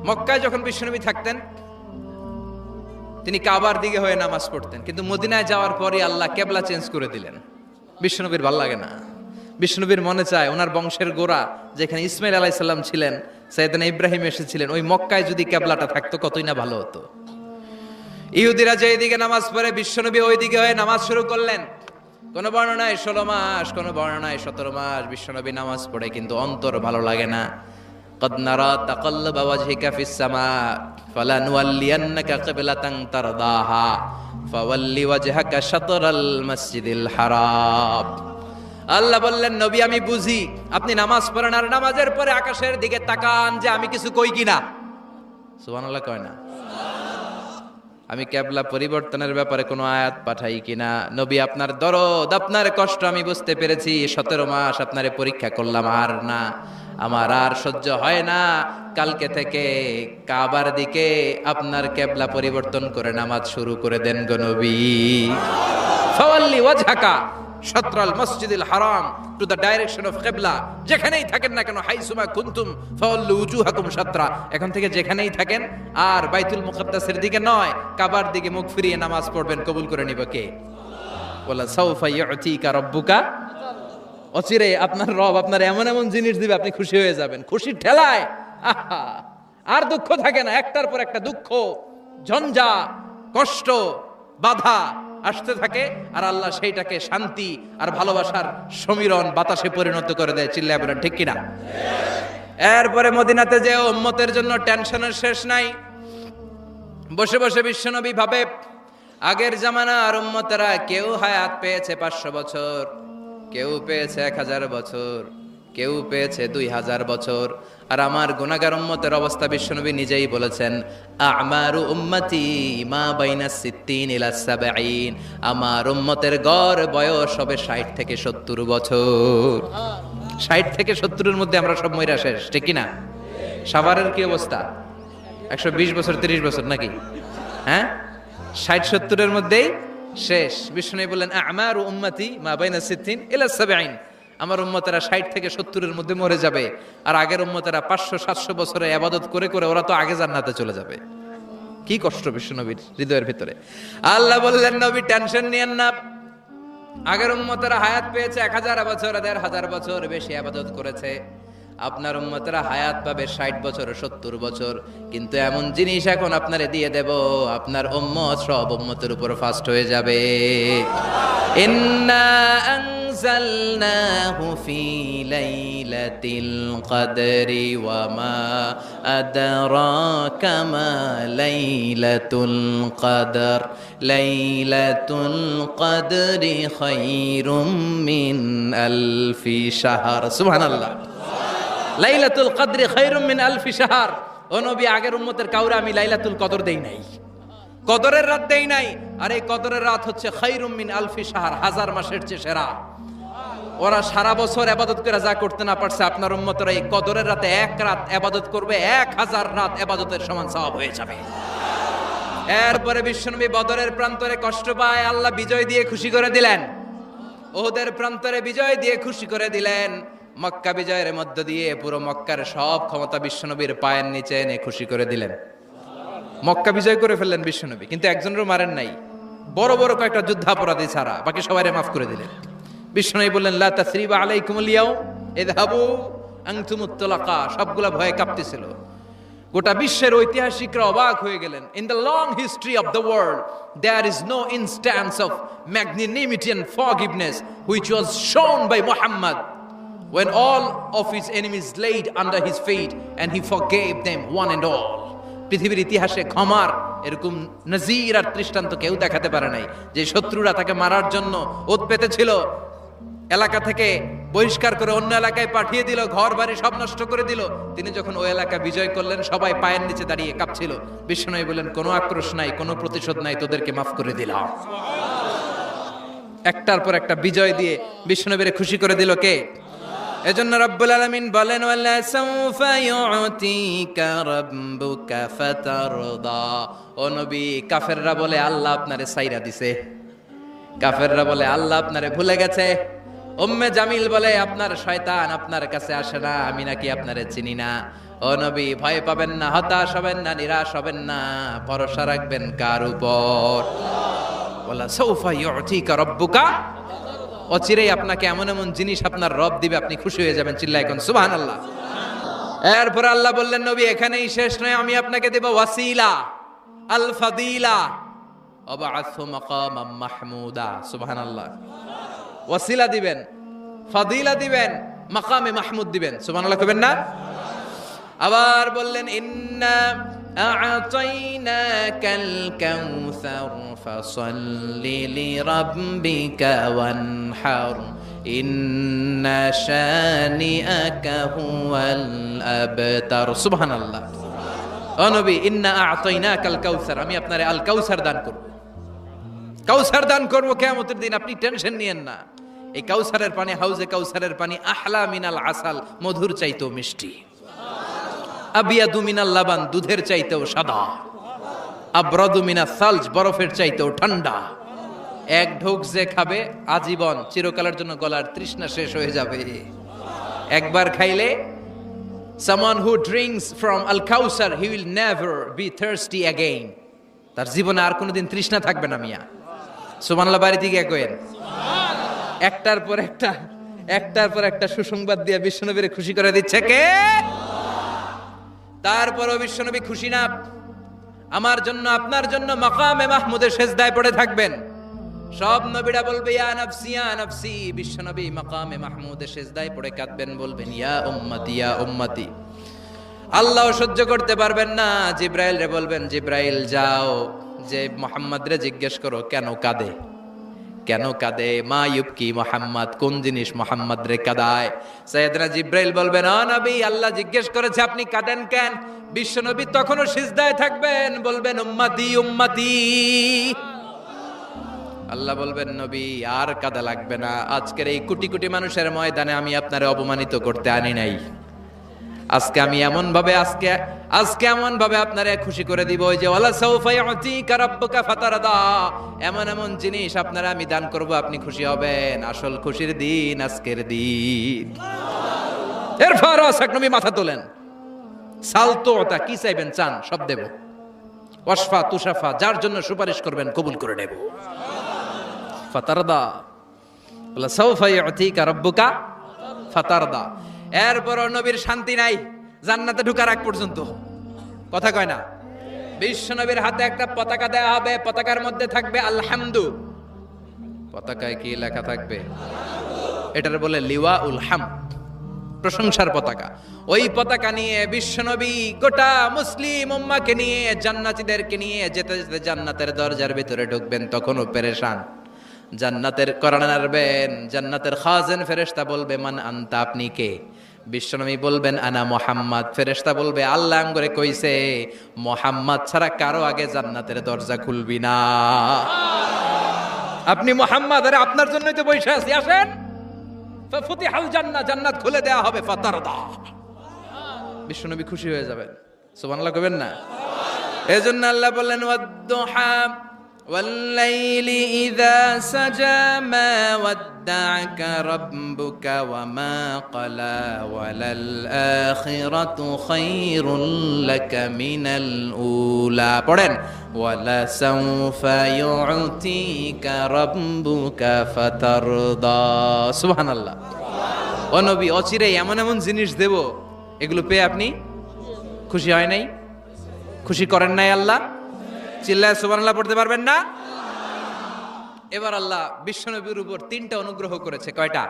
মক্কায় যখন বিশ্বনবী থাকতেন, তিনি কাবার দিকে হয়ে নামাজ পড়তেন, কিন্তু মদিনায় যাওয়ার পরই আল্লাহ কেবলা চেঞ্জ করে দিলেন। বিশ্বনবীর ভাল লাগে না, বিশ্বনবীর মনে চায় ওনার বংশের গোড়া যেখানে ইসমাইল আলাইহিস সালাম ছিলেন, সাইয়েদনা ইব্রাহিম এসেছিলেন, ওই মক্কায় যদি কেবলাটা থাকতো কতই না ভালো হতো। ইহুদিরা যে দিকে নামাজ পড়ে, বিশ্বনবী ওই দিকে হয়ে নামাজ শুরু করলেন। কোন বর্ণনায় 16 মাস, কোন বর্ণনায় 17 মাস বিশ্বনবী নামাজ পড়ে, কিন্তু অন্তর ভালো লাগে না। قد نرى تقلب وجهك في السماء فلنولينك قبلة ترضاها فول وجهك شطر المسجد الحرام। আল্লাহ বললেন, নবী আমি বুঝি আপনি নামাজ পড়েন, আর নামাজের পরে আকাশের দিকে তাকান যে আমি কিছু কই কিনা। সুবহানাল্লাহ কয় না? আমি কেবলা পরিবর্তনের ব্যাপারে কোনো আয়াত পাঠাই কিনা। নবী, আপনার দরদ, আপনার কষ্ট আমি বুঝতে পেরেছি। 17 মাস আপনারে পরীক্ষা করলাম, আর না, আমার আর সহ্য হয় না। কালকে থেকে কাবার দিকে আপনার কেবলা পরিবর্তন করে নামাজ শুরু করে দেন গো নবী। ফাওয়াল্লি ওয়াজহাকা শাতরাল মসজিদিল হারাম টু দ্য ডাইরেকশন অফ কিবলা। যেখানেই থাকেন না কেন, হাইসুমা কুনতুম ফাওয়াল্লু উজুহাকুম শাতরা, এখন থেকে যেখানেই থাকেন আর বাইতুল মুকাদ্দাসের দিকে নয়, কাবার দিকে মুখ ফিরিয়ে নামাজ পড়বেন। কবুল করে নিব কে? ওয়ালা সাউফা ইউতিকা রাব্বুকা, অচিরে আপনার রব আপনার এমন এমন জিনিস দিবে আপনি খুশি হয়ে যাবেন। খুশির ঠেলায় আহা, আর দুঃখ থাকে না, একটার পর একটা দুঃখ, ঝঞ্ঝা, কষ্ট, বাধা আসতে থাকে, আর আল্লাহ সেইটাকে শান্তি আর ভালোবাসার সমীরণ বাতাসে পরিণত করে দেয়। চিল্লায় বলেন ঠিক কিনা? এরপরে মদিনাতে যে উম্মতের জন্য টেনশনের শেষ নাই। বসে বসে বিশ্বনবী ভাবে, আগের জামানার উম্মতেরা কেউ হায়াত পেয়েছে 500 বছর, কেউ পেয়েছে 1000 বছর, কেউ পেয়েছে 2000 বছর, আর আমার গুনাহগার উম্মতের অবস্থা বিশ্বনবী নিজেই বলেছেন, আমারু উম্মতি মা বাইনা 60 ইলা 70, আমার উম্মতের গড় বয়স হবে 60 থেকে 70 বছর। 60 থেকে 70-এর মধ্যে আমরা সব মইরা শেষ, ঠিক কি না? সাভারের কি অবস্থা? 120 বছর 30 বছর নাকি? হ্যাঁ, 60-70-এর মধ্যেই শেষ। বিষ্ণু বললেন, আমারু উম্মতি মা বাইনা 60 ইলা 70, আমার উম্মতেরা 60 থেকে 70-এর মধ্যে মরে যাবে, আর আগের উম্মতেরা 500-700 বছরে ইবাদত করে করে ওরা তো আগে জান্নাতে চলে যাবে। কি কষ্ট বিশ্বনবীর হৃদয়ের ভিতরে। আল্লাহ বললেন, নবী টেনশন নিয়েন না, আগের উম্মতেরা হায়াত পেয়েছে 1000 বছর, 1500 বছর বেশি ইবাদত করেছে। আপনার উম্মতেরা হায়াত পাবে 60 বছর 70 বছর, কিন্তু এমন জিনিস এখন আপনারে দিয়ে দেব, আপনার উম্মত সব উম্মতের উপর ফাস্ট হয়ে যাবে। ইন্না আনজালনাহু ফি লাইলাতিল কদরি ওয়া মা আদরাকা মা লাইলাতুল কদর, লাইলাতুল কদরি খায়রুম মিন আলফি শাহর। সুবহানাল্লাহ। লাইলাতুল কদরি খায়রুম মিন আলফি শাহর। ও নবী, আগের উম্মতের কাউরে আমি লাইলাতুল কদর দেই নাই, কদরের রাত দেই নাই, আর এই কদরের রাত হচ্ছে খায়রুম মিন আলফি শাহর, 1000 মাসের চেয়ে সেরা। ওরা সারা বছর ইবাদত করে যা করতে না পারছে, আপনার উম্মতরা এই কদরের রাতে এক রাত ইবাদত করবে, 1000 রাত ইবাদতের সমান সওয়াব হয়ে যাবে। এরপরে বিশ্বনবী বদরের প্রান্তরে কষ্ট পায়, আল্লাহ বিজয় দিয়ে খুশি করে দিলেন। ওহদের প্রান্তরে বিজয় দিয়ে খুশি করে দিলেন। মক্কা বিজয়ের মধ্য দিয়ে পুরো মক্কার সব ক্ষমতা বিশ্বনবীর পায়ের নিচে এনে খুশি করে দিলেন। মক্কা বিজয় করে ফেললেন বিশ্বনবী, কিন্তু একজনেরও মারেন নাই, বড় বড় কয়েকটা যুদ্ধাপরাধী ছাড়া বাকি সবাইরে মাফ করে দিলেন। বিশ্বনবী বললেন, লা তাসরিবা আলাইকুমুল ইয়াউম ইযহাবু আনতুমুত তুলাকা। সবগুলা ভয়ে কাঁপতেছিল। গোটা বিশ্বের ঐতিহাসিকরা অবাক হয়ে গেলেন। In the long history of the world there is no instance of magnanimity and forgiveness which was shown by Muhammad when all of his enemies laid under his feet and he forgave them one and all. পৃথিবীর ইতিহাসে ক্ষমার এরকম নজির আর দৃষ্টান্ত কেউ দেখাতে পারে নাই। যে শত্রুরা তাকে মারার জন্য ওত পেতেছিল, এলাকা থেকে বহিষ্কার করে অন্য এলাকায় পাঠিয়ে দিল, ঘর বাড়ি সব নষ্ট করে দিল, তিনি যখন ওই এলাকা বিজয় করলেন, সবাই পায়ের নিচে দাঁড়িয়ে কাঁপছিল। বিশ্বনবী বললেন, কোনো আক্রোশ নাই, কোনো প্রতিশোধ নাই, তোদেরকে মাফ করে দিলাম। একটার পর একটা বিজয় দিয়ে বিশ্বনবীরে খুশি করে দিল কে? এজন্য রব্বুল আলামিন বলেন, ওয়ালা সাউফা ইউতিকা রাব্বুকা ফাতারদা। ও নবী, কাফেররা বলে আল্লাহ আপনারে সাইরা দিছে, কাফেররা বলে আল্লাহ আপনারে ভুলে গেছে। উম্মে জামিল বলে আপনার শয়তান আপনার কাছে আসে না, আমি নাকি আপনারে চিনি না। ও নবী, ভয় পাবেন না, হতাশ হবেন না, নিরাশ হবেন না, ভরসা রাখবেন কার উপর? ওয়ালা সাউফা ইউতিকা রাব্বুকা, অচিরেই আপনাকে এমন এমন জিনিস আপনার রব দিবে, আপনি খুশি হয়ে যাবেন। চিল্লায় কোন সুবহানাল্লাহ। এরপর আল্লাহ বললেন, নবী এখানেই শেষ নয়, আমি আপনাকে দেব ওয়াসিলা, আল ফাদিলা, ওয়াবা'আথহু মাকামাম মাহমুদা। সুবহানাল্লাহ। ওয়াসিলা দিবেন, ফাদিলা দিবেন, মাকামে মাহমুদ দিবেন। সুবহানাল্লাহ কইবেন না? আবার বললেন, ইন্না আ'তাইনাকাল কাউসার ফাসাল্লি লিরাব্বিকা ওয়ানহার ইন্না শানিআকা হুয়াল আবতার। সুবহানাল্লাহ। ও নবী, ইন্না আ'তাইনাকাল কাউসার, আমি আপনারে আল কাউসার দান করব। কাউসার দান করব কিয়ামতের দিন, আপনি টেনশন নিয়েন না। এই কাউসারের পানি, হাউজে কাউসারের পানি আহলা মিনাল আসাল, মধুর চাইতেও মিষ্টি। আবিয়াদু মিনাল লাবান, দুধের চাইতেও সাদা। আবরাদু মিনাস সালজ, বরফের চাইতেও ঠান্ডা। এক ঢোক যে খাবে আজীবন, চিরকালের জন্য গলার তৃষ্ণা শেষ হয়ে যাবে। একবার খাইলে, someone who drinks from al kausar, he will never be thirsty again, তার জীবনে আর কোনোদিন তৃষ্ণা থাকবে না। মিয়া সুবহানাল্লাহ, বাড়িতে গিয়ে কইেন। একটার পর একটা সুসংবাদ দিয়ে বিশ্বনবীরে খুশি করে দিচ্ছে কে? তারপরও বিশ্বনবী খুশি না। আমার জন্য, আপনার জন্য মাকামে মাহমুদের সেজদায় পড়ে থাকবেন। সব নবীরা বলবে ইয়া নাফসি ইয়া নাফসি, বিশ্বনবী মাকামে মাহমুদের সেজদায় পড়ে কাঁদবেন, বলবেন ইয়া উম্মতি ইয়া উম্মতি। আল্লাহ সহ্য করতে পারবেন না, জিব্রাইল রে বলবেন, জিব্রাইল যাও, যে মুহাম্মদ রে জিজ্ঞেস করো কেন কাঁদে, কেন কাঁদে। মা ইউবকি মুহাম্মদ, কোন জিনিস মুহাম্মদ রে কাঁদায়। সাইয়েদনা জিব্রাইল বলবেন, ও নবী, আল্লাহ জিজ্ঞেস করেছে আপনি কাঁদেন কেন। বিশ্বনবী তখনও সিজদায় থাকবেন, বলবেন উম্মতি উম্মতি। আল্লাহ বলবেন, নবী আর কাঁদা লাগবে না, আজকের এই কোটি কোটি মানুষের ময়দানে আমি আপনারে অপমানিত করতে আনি নাই। আজকে আমি এমন ভাবে আপনারে খুশি করে দিব, ওই যে ওয়ালা সাউফা ইউতিকা রাব্বুকা ফাতারদা, এমন এমন জিনিস আপনারা আমি দান করব, আপনি খুশি হবেন। আসল খুশির দিন আজকের দিন। এরপর নবী মাথা তোলেন, সালতোতা, কি চাইবেন চান সব দেব। ওয়াশফা তুশাফা, যার জন্য সুপারিশ করবেন কবুল করে নেব। ফাতারদা, ওয়ালা সাউফা ইউতিকা রাব্বুকা ফাতারদা। এরপর নবীর শান্তি নাই জান্নাতে ঢোকার আগ পর্যন্ত, কথা কয় না। বিশ্ব নবীর হাতে একটা পতাকা দেওয়া হবে, পতাকার মধ্যে থাকবে আলহামদু। পতাকায় কি লেখা থাকবে? এটার বলে লিওয়া উল হাম, প্রশংসার পতাকা। ওই পতাকা নিয়ে বিশ্ব নবী গোটা মুসলিম উম্মাহকে নিয়ে, জান্নাতীদেরকে নিয়ে যেতে যেতে জান্নাতের দরজার ভিতরে ঢুকবেন, তখনও পেরেশান। জান্নাতের কোরআন নাড়বেন, জান্নাতের খাজেন ফেরেশতা বলবে, মান আনতা, আপনি কে? বিশ্বনবী বলবেন, আনা মুহাম্মদ। ফেরেশতা বলবে, আল্লাহ আমগরে কইছে মুহাম্মদ ছাড়া কারো আগে জান্নাতের দরজা খুলবি না। আপনি মুহাম্মদ, আরে আপনার জন্যই তো বসে আছি, আসেন। ফাফুতিহাল জান্নাহ, জান্নাত খুলে দেয়া হবে। ফাতারদা, বিশ্বনবী খুশি হয়ে যাবেন। সুবহানাল্লাহ কইবেন না? এজন্য আল্লাহ বললেন, ওয়াদ-দুহা والليل إذا سجى ما ودعك ربك وما قلى وللآخرة خير لك من الأولى পড়েন ولسوف يعطيك ربك فترضى সুবহানাল্লাহ। ও নবী, অচিরে এমন এমন জিনিস দেব, এগুলো পেয়ে আপনি খুশি হয় নাই, খুশি করেন নাই আল্লাহ? চিল্লায় সুবহানাল্লাহ পড়তে পারবেন না? এবার আল্লাহ বিশ্বনবীর উপর 3টা অনুগ্রহ করেছে। কয়টা?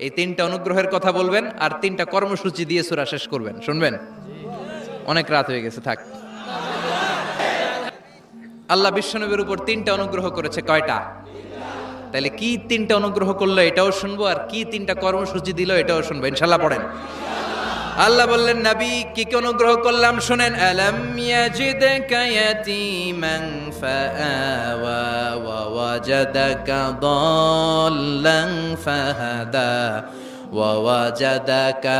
এই 3টা অনুগ্রহের কথা বলবেন, আর 3টা কর্মসূচি দিয়ে সূরা শেষ করবেন। শুনবেন? অনেক রাত হয়ে গেছে, থাক। আল্লাহ বিশ্বনবীর উপর 3টা অনুগ্রহ করেছে। কয়টা? তাহলে কি 3টা অনুগ্রহ করলো এটাও শুনবো, আর কি 3টা কর্মসূচি দিল এটাও শুনবো ইনশাআল্লাহ। পড়েন। আল্লাহ বললেন, নবী কি কি অনুগ্রহ করলাম শুনেন। আলাম ইয়াজিদকা ইয়াতীমান ফাআওয়া ওয়া ওয়াজাদাকা দাল্লান ফাহাদা ওয়া ওয়াজাদাকা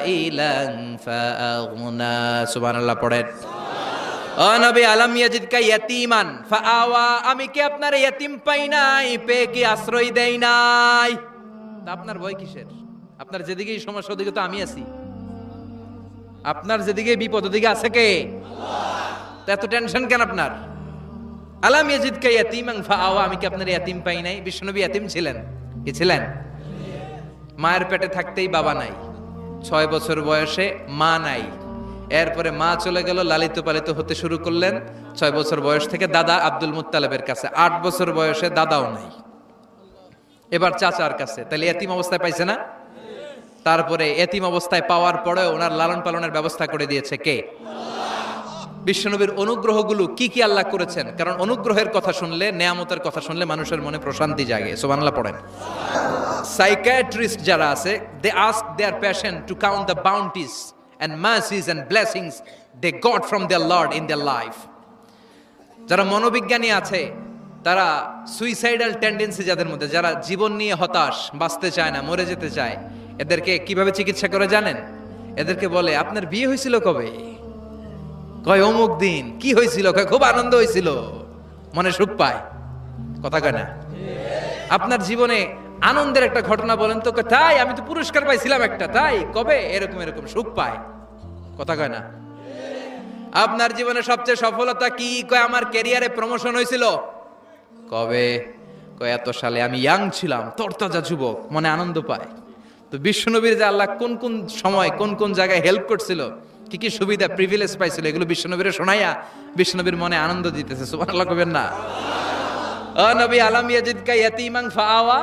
আইলান ফাআগনা। সুবহানাল্লাহ পড়েন। ও নবী, আলাম ইয়াজিদকা ইয়াতীমান ফাআওয়া, আমি কি আপনার ইয়াতীম পাই নাই, পেয়ে কি আশ্রয় দেই নাই? তা আপনার ভয় কিসের? আপনার যেদিকেই সমস্যা ওদিকে তো আমি আছি। আপনার যেদিকে বিপদ ওদিকে আছে কে? আল্লাহ। এত টেনশন কেন আপনার? আলাম ইয়াজিদকা ইয়াতীমান ফাআওয়া, আমি কি আপনার ইয়াতীম পাই নাই? বিশ্বনবী ইয়াতীম ছিলেন। কি ছিলেন? মায়ের পেটে থাকতেই বাবা নাই, 6 বছর বয়সে মা নাই, এরপরে মা চলে গেল, লালিত পালিত হতে শুরু করলেন। 6 বছর বয়স থেকে দাদা আব্দুল মুত্তালিবের কাছে, 8 বছর বয়সে দাদাও নাই, এবার চাচার কাছে। তাহলে এতিম অবস্থায় পাইছে না? তারপরে এতিম অবস্থায় পাওয়ার পরে ওনার লালন পালনের ব্যবস্থা করে দিয়েছে কে? বিশ্বনবীর অনুগ্রহগুলো কি কি আল্লাহ করেছেন, কারণ অনুগ্রহের কথা শুনলে, নেয়ামতের কথা শুনলে মানুষের মনে প্রশান্তি জাগে। সুবহানাল্লাহ পড়েন। সাইকিয়াট্রিস্ট যারা আছে, they ask their patient to count the bounties and mercies and blessings they got from their Lord in their life. যারা মনোবিজ্ঞানী আছে, তারা সুইসাইডাল টেন্ডেন্সি যাদের মধ্যে, যারা জীবন নিয়ে হতাশ, বাঁচতে চায় না, মরে যেতে চায়, এদেরকে কিভাবে চিকিৎসা করে জানেন? এদেরকে বলে আপনার বিয়ে হয়েছিল কবে? কয় অমুক দিন। কি হয়েছিল? কয় খুব আনন্দ হয়েছিল, মনে সুখ পায়। কথা কয় না? আপনার জীবনে আনন্দের একটা ঘটনা বলেন তো। কয় তাই, আমি তো পুরস্কার পাইছিলাম একটা। তাই কবে? এরকম এরকম সুখ পায়। কথা কয় না? আপনার জীবনে সবচেয়ে সফলতা কি? কয় আমার ক্যারিয়ারে প্রমোশন হয়েছিল। কবে? কয় এত সালে, আমি ইয়াং ছিলাম, তরতাজা যুবক, মনে আনন্দ পায়। তো বিশ্বনবীর যে আল্লাহ কোন কোন সময় কোন কোন জায়গায় হেল্প করছিল, কি কি সুবিধা প্রিভিলেজ পাইছিল, এগুলো বিশ্বনবীরে শোনাইয়া বিশ্বনবীর মনে আনন্দ দিতেছে। সুবহানাল্লাহ কবেন না? ও নবী, আলাম ইয়াজিদকা ইয়াতীমান ফাআওয়া,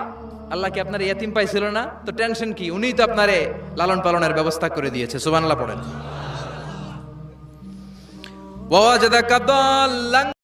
আল্লাহ কি আপনার ইয়াতীম পাইছিল না? তো টেনশন কি? উনিই তো আপনারে লালন পালনের ব্যবস্থা করে দিয়েছে। সুবহানাল্লাহ পড়েন। ওয়া ওয়াজাদাকা দাল্লান